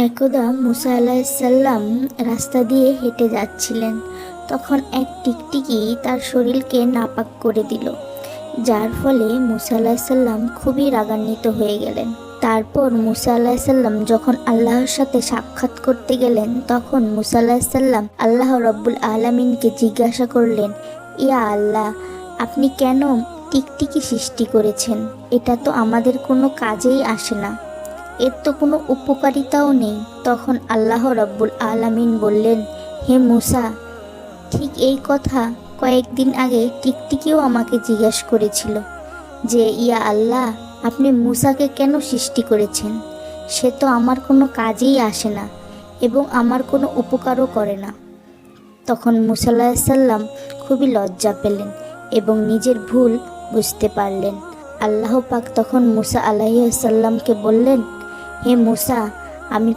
একদা মুসা আলাহিসাল্লাম রাস্তা দিয়ে হেঁটে যাচ্ছিলেন। তখন এক টিকটিকি তার শরীরকে নাপাক করে দিল, যার ফলে মুসা আলাহিসাল্লাম খুবই রাগান্বিত হয়ে গেলেন। তারপর মুসা আলাহিসাল্লাম যখন আল্লাহর সাথে সাক্ষাৎ করতে গেলেন, তখন মুসা আলাহিসাল্লাম আল্লাহ রব্বুল আলামিনকে জিজ্ঞাসা করলেন, ইয়া আল্লাহ, আপনি কেন টিকটিকি সৃষ্টি করেছেন? এটা তো আমাদের কোনো কাজেই আসে না, এর তো কোনো উপকারিতাও নেই। তখন আল্লাহ রাব্বুল আলামিন বললেন, হে মুসা, ঠিক এই কথা কয়েকদিন আগে টিকটিকিও আমাকে জিজ্ঞাসা করেছিল যে, ইয়া আল্লাহ, আপনি মুসাকে কেন সৃষ্টি করেছেন? সে তো আমার কোনো কাজেই আসে না এবং আমার কোনো উপকারও করে না। তখন মুসা আলাইহিসসালাম খুবই লজ্জা পেলেন এবং নিজের ভুল বুঝতে পারলেন। আল্লাহ পাক তখন মুসা আলাইহিসসালামকে বললেন, হে মুসা, আমি